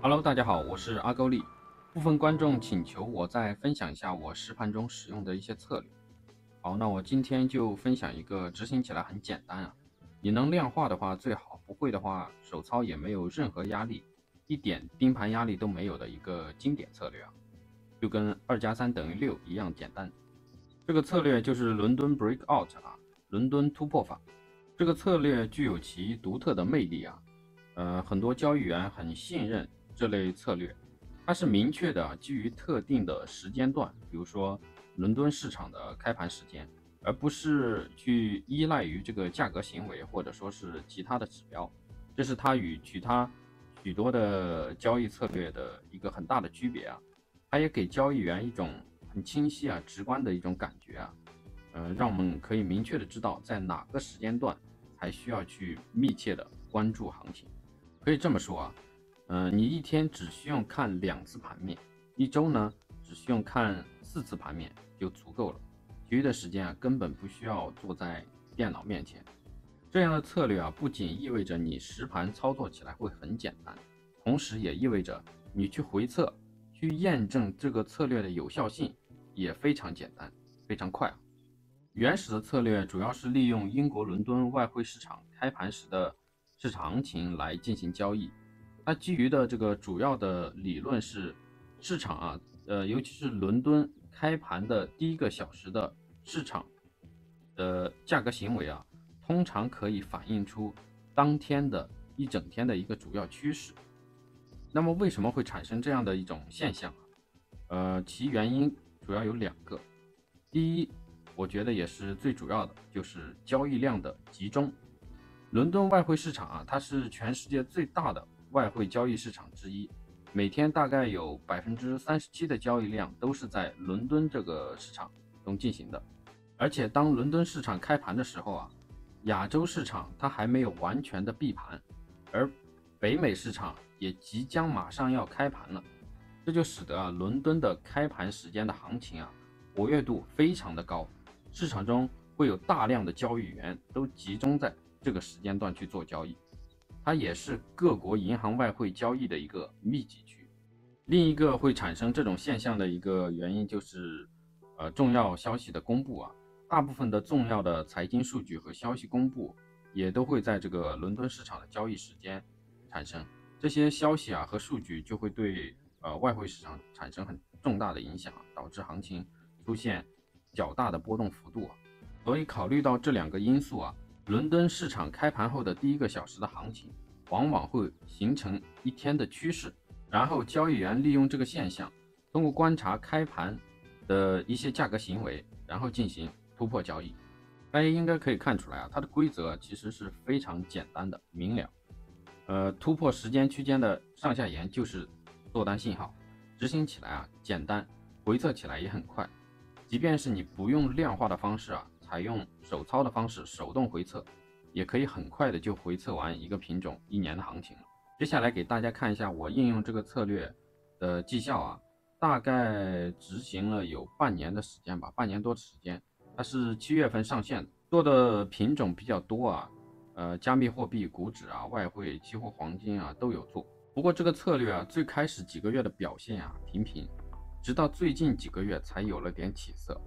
Hello，大家好，我是阿高力。部分观众请求我再分享一下我实盘中使用的一些策略。好，那我今天就分享一个执行起来很简单啊，你能量化的话最好，不会的话手操也没有任何压力，一点盯盘压力都没有的一个经典策略啊，就跟2+3=6一样简单。这个策略就是伦敦 Breakout 啊，伦敦突破法。这个策略具有其独特的魅力啊，很多交易员很信任这类策略，它是明确的基于特定的时间段，比如说伦敦市场的开盘时间，而不是去依赖于这个价格行为或者说是其他的指标。这是它与其他许多的交易策略的一个很大的区别啊。它也给交易员一种很清晰啊、直观的一种感觉啊，让我们可以明确的知道在哪个时间段才需要去密切的关注行情。可以这么说啊，你一天只需要看2次盘面，一周呢只需要看4次盘面就足够了，其余的时间啊根本不需要坐在电脑面前。这样的策略啊，不仅意味着你实盘操作起来会很简单，同时也意味着你去回测、去验证这个策略的有效性也非常简单、非常快啊。原始的策略主要是利用英国伦敦外汇市场开盘时的市场行情来进行交易。它基于的这个主要的理论是，市场啊，尤其是伦敦开盘的第一个小时的市场的价格行为啊，通常可以反映出当天的一整天的一个主要趋势。那么为什么会产生这样的一种现象啊？其原因主要有2个。第一，我觉得也是最主要的，就是交易量的集中。伦敦外汇市场啊，它是全世界最大的外汇交易市场之一，每天大概有37%的交易量都是在伦敦这个市场中进行的。而且当伦敦市场开盘的时候啊，亚洲市场它还没有完全的闭盘，而北美市场也即将马上要开盘了，这就使得伦敦的开盘时间的行情啊，活跃度非常的高，市场中会有大量的交易员都集中在这个时间段去做交易，它也是各国银行外汇交易的一个密集区。另一个会产生这种现象的一个原因就是，重要消息的公布啊，大部分的重要的财经数据和消息公布也都会在这个伦敦市场的交易时间产生，这些消息啊和数据就会对外汇市场产生很重大的影响，导致行情出现较大的波动幅度啊。所以考虑到这2个因素啊，伦敦市场开盘后的第一个小时的行情往往会形成一天的趋势，然后交易员利用这个现象，通过观察开盘的一些价格行为，然后进行突破交易。大家应该可以看出来啊，它的规则其实是非常简单的明了。突破时间区间的上下沿就是做单信号，执行起来啊简单，回测起来也很快。即便是你不用量化的方式啊，采用手操的方式手动回测，也可以很快的就回测完一个品种1年的行情了。接下来给大家看一下我应用这个策略的绩效啊，大概执行了有半年的时间吧，半年多的时间。它是7月份上线的，做的品种比较多啊，加密货币、股指啊、外汇、期货、黄金啊都有做。不过这个策略啊，最开始几个月的表现啊平平，直到最近几个月才有了点起色。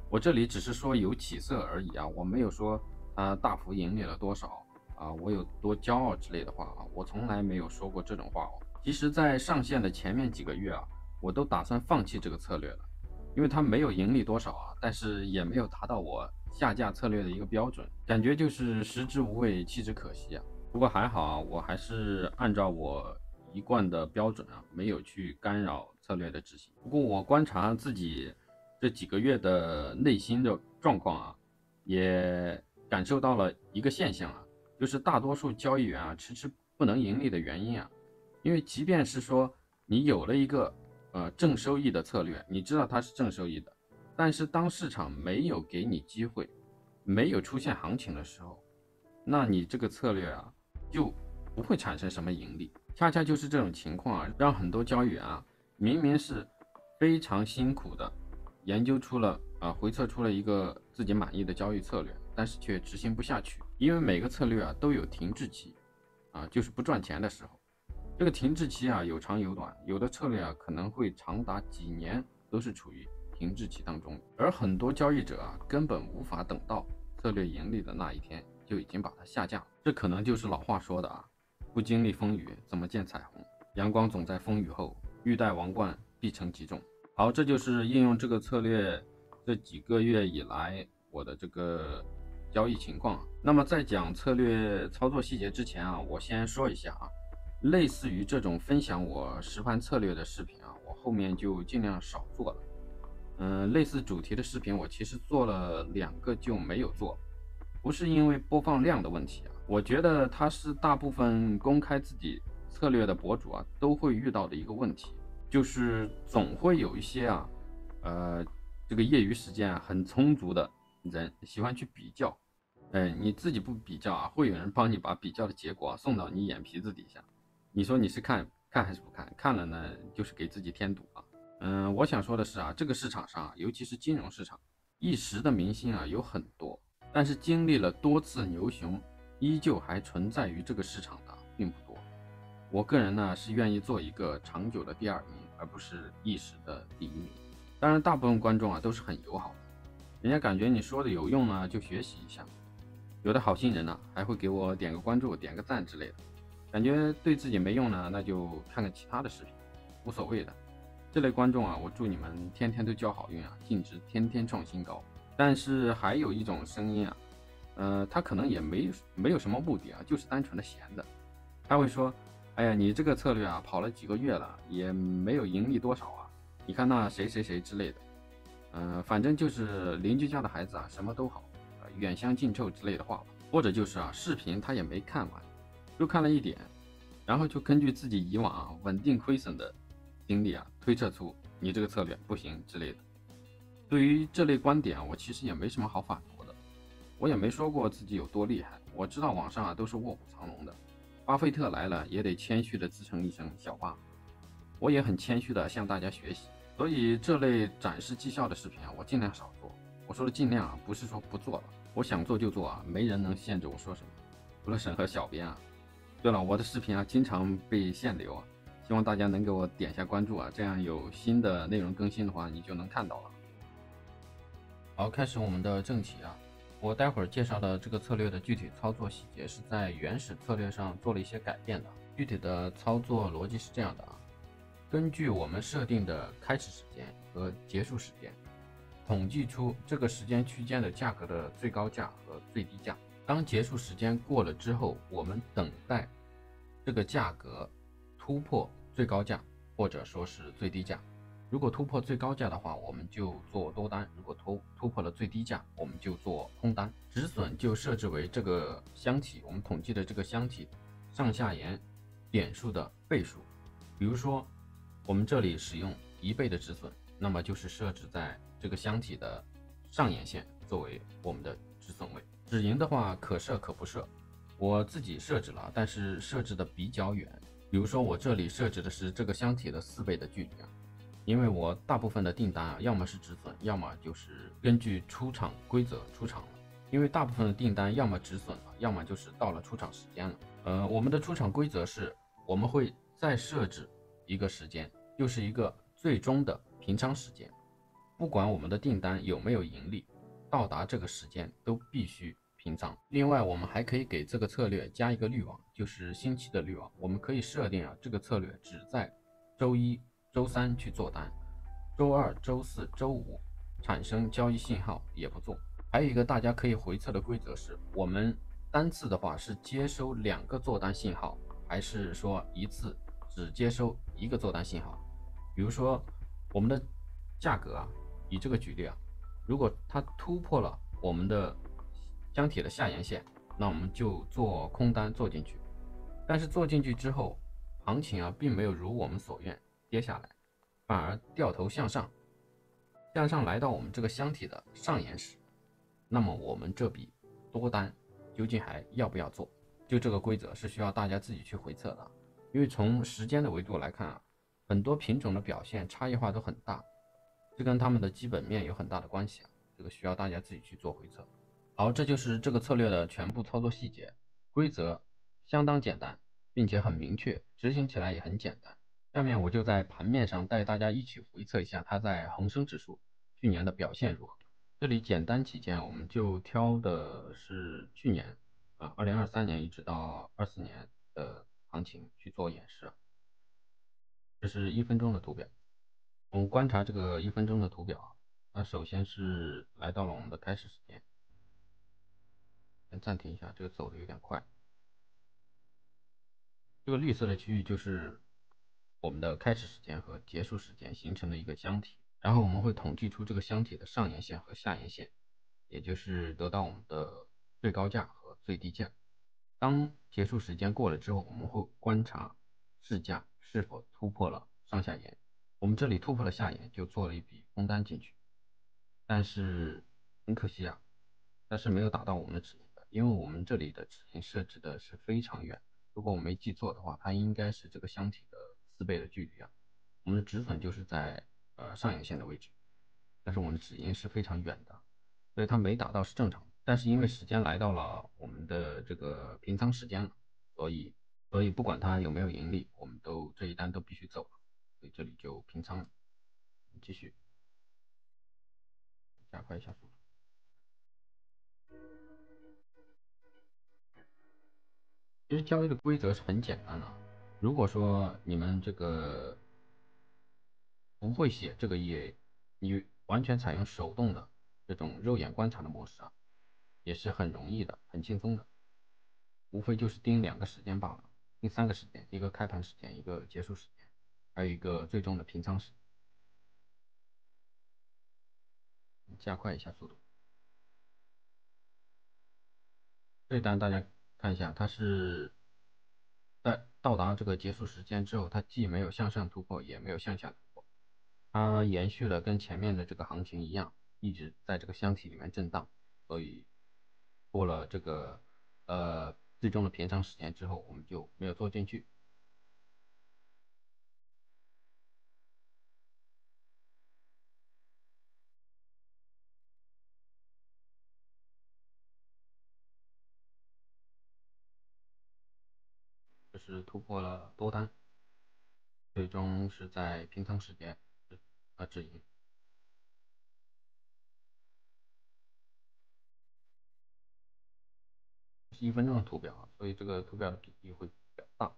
我这里只是说有起色而已啊，我没有说它大幅盈利了多少啊，我有多骄傲之类的话啊，我从来没有说过这种话哦。其实，在上线的前面几个月啊，我都打算放弃这个策略了，因为它没有盈利多少啊，但是也没有达到我下架策略的一个标准，感觉就是食之无味，弃之可惜啊。不过还好啊，我还是按照我一贯的标准啊，没有去干扰策略的执行。不过我观察自己这几个月的内心的状况啊，也感受到了一个现象啊，就是大多数交易员啊迟迟不能盈利的原因啊，因为即便是说你有了一个正收益的策略，你知道它是正收益的，但是当市场没有给你机会，没有出现行情的时候，那你这个策略啊就不会产生什么盈利。恰恰就是这种情况啊，让很多交易员啊明明是非常辛苦的研究出了回测出了一个自己满意的交易策略，但是却执行不下去，因为每个策略啊都有停滞期啊，就是不赚钱的时候。这个停滞期啊有长有短，有的策略啊可能会长达几年都是处于停滞期当中，而很多交易者啊根本无法等到策略盈利的那一天，就已经把它下架了。这可能就是老话说的啊，不经历风雨怎么见彩虹？阳光总在风雨后，欲戴王冠必承其重。好，这就是应用这个策略这几个月以来我的这个交易情况。那么在讲策略操作细节之前啊，我先说一下啊，类似于这种分享我实盘策略的视频啊，我后面就尽量少做了。类似主题的视频我其实做了2个就没有做，不是因为播放量的问题啊，我觉得它是大部分公开自己策略的博主啊都会遇到的一个问题，就是总会有一些啊，这个业余时间啊很充足的人喜欢去比较，你自己不比较啊，会有人帮你把比较的结果送到你眼皮子底下，你说你是看还是不看？看了呢，就是给自己添堵啊。我想说的是啊，这个市场上，尤其是金融市场，一时的明星啊有很多，但是经历了多次牛熊，依旧还存在于这个市场的并不多。我个人呢是愿意做一个长久的第2名，而不是一时的第1名。当然，大部分观众啊都是很友好的，人家感觉你说的有用呢，就学习一下。有的好心人呢，还会给我点个关注、点个赞之类的。感觉对自己没用呢，那就看看其他的视频，无所谓的。这类观众啊，我祝你们天天都交好运啊，净值天天创新高。但是还有一种声音啊，他可能也没有什么目的啊，就是单纯的闲的。他会说，哎呀，你这个策略啊，跑了几个月了，也没有盈利多少啊。你看那谁谁谁之类的，反正就是邻居家的孩子啊，什么都好，远香近臭之类的话吧。或者就是啊，视频他也没看完，就看了一点，然后就根据自己以往稳定亏损的经历啊，推测出你这个策略不行之类的。对于这类观点，我其实也没什么好反驳的，我也没说过自己有多厉害，我知道网上都是卧虎藏龙的，巴菲特来了也得谦虚的自称一声小巴，我也很谦虚的向大家学习。所以这类展示绩效的视频我尽量少做。我说的尽量不是说不做了，我想做就做没人能限制我说什么，除了审核小编啊。对了，我的视频经常被限流希望大家能给我点下关注这样有新的内容更新的话，你就能看到了。好，开始我们的正题我待会儿介绍的这个策略的具体操作细节是在原始策略上做了一些改变的。具体的操作逻辑是这样的根据我们设定的开始时间和结束时间，统计出这个时间区间的价格的最高价和最低价。当结束时间过了之后，我们等待这个价格突破最高价或者说是最低价。如果突破最高价的话，我们就做多单；如果突破了最低价，我们就做空单。止损就设置为这个箱体，我们统计的这个箱体上下沿点数的倍数。比如说，我们这里使用1倍的止损，那么就是设置在这个箱体的上沿线作为我们的止损位。止盈的话可设可不设，我自己设置了，但是设置的比较远。比如说我这里设置的是这个箱体的4倍的距离因为我大部分的订单要么是止损，要么就是根据出场规则出场了。因为大部分的订单要么止损了，要么就是到了出场时间了。我们的出场规则是，我们会再设置一个时间，就是一个最终的平仓时间。不管我们的订单有没有盈利，到达这个时间都必须平仓。另外，我们还可以给这个策略加一个滤网，就是星期的滤网。我们可以设定这个策略只在周1、周3去做单，周2、周4、周5产生交易信号也不做。还有一个大家可以回测的规则是，我们单次的话是接收2个做单信号，还是说一次只接收1个做单信号。比如说我们的价格以这个举例如果它突破了我们的箱体的下沿线，那我们就做空单做进去。但是做进去之后，行情并没有如我们所愿跌下来，反而掉头向上来到我们这个箱体的上沿时，那么我们这笔多单究竟还要不要做？就这个规则是需要大家自己去回测的，因为从时间的维度来看很多品种的表现差异化都很大，这跟他们的基本面有很大的关系这个需要大家自己去做回测。好，这就是这个策略的全部操作细节，规则相当简单，并且很明确，执行起来也很简单。下面我就在盘面上带大家一起回测一下它在恒生指数去年的表现如何。这里简单起见，我们就挑的是去年2023年一直到24年的行情去做演示。这是1分钟的图表。我们观察这个1分钟的图表，那首先是来到了我们的开始时间。先暂停一下，这个走的有点快。这个绿色的区域就是我们的开始时间和结束时间形成的一个箱体，然后我们会统计出这个箱体的上沿线和下沿线，也就是得到我们的最高价和最低价。当结束时间过了之后，我们会观察市价是否突破了上下沿。我们这里突破了下沿，就做了一笔空单进去，但是很可惜啊，但是没有达到我们的止盈的，因为我们这里的止盈设置的是非常远，如果我没记错的话，它应该是这个箱体的4倍的距离啊。我们的止损就是在上沿线的位置，但是我们的止盈是非常远的，所以它没达到是正常的。但是因为时间来到了我们的这个平仓时间了，所以不管它有没有盈利，我们都这一单都必须走了，所以这里就平仓了。继续加快一下速度。其实交易的规则是很简单的，如果说你们这个不会写这个 EA，你完全采用手动的这种肉眼观察的模式啊，也是很容易的，很轻松的，无非就是盯2个时间罢了，盯3个时间，一个开盘时间，一个结束时间，还有一个最终的平仓时间。加快一下速度。这一单大家看一下，它是在到达这个结束时间之后，它既没有向上突破，也没有向下突破，它延续了跟前面的这个行情一样，一直在这个箱体里面震荡，所以过了这个最终的平仓时间之后，我们就没有做进去。就是突破了多单，最终是在平仓时间止盈。是1分钟的图表，所以这个图表的比例会比较大。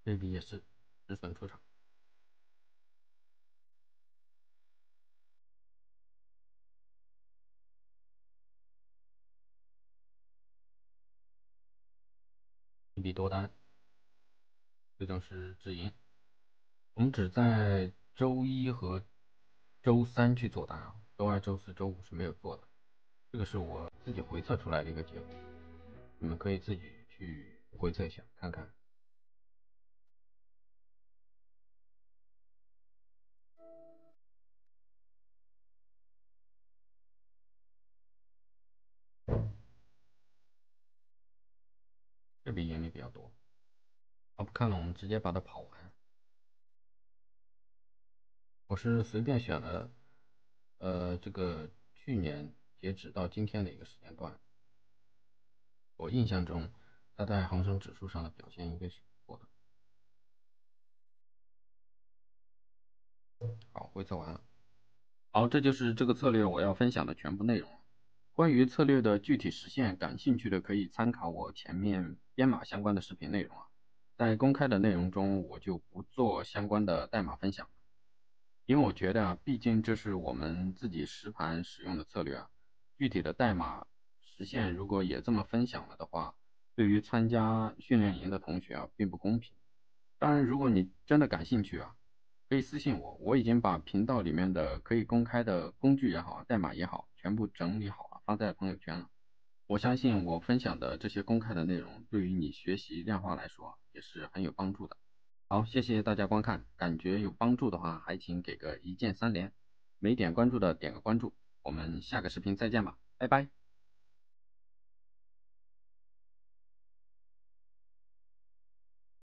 这笔也是止损出场。一笔多单，最终是止盈。我们只在周一和周三去做单啊，周二、周四周五是没有做的。这个是我自己回测出来的一个结果，你们可以自己去回测一下看看。这笔盈利比较多。好，不看了，我们直接把它跑完。我是随便选了，这个去年截止到今天的一个时间段。我印象中，它在恒生指数上的表现应该是不错的。好，回测完了。好，这就是这个策略我要分享的全部内容。关于策略的具体实现，感兴趣的可以参考我前面编码相关的视频内容啊。在公开的内容中，我就不做相关的代码分享，因为我觉得啊，毕竟这是我们自己实盘使用的策略啊，具体的代码实现如果也这么分享了的话，对于参加训练营的同学啊，并不公平。当然，如果你真的感兴趣啊，可以私信我，我已经把频道里面的可以公开的工具也好，代码也好，全部整理好了，发在朋友圈了。我相信我分享的这些公开的内容，对于你学习量化来说也是很有帮助的。好，谢谢大家观看，感觉有帮助的话，还请给个一键3连，没点关注的点个关注，我们下个视频再见吧，拜拜。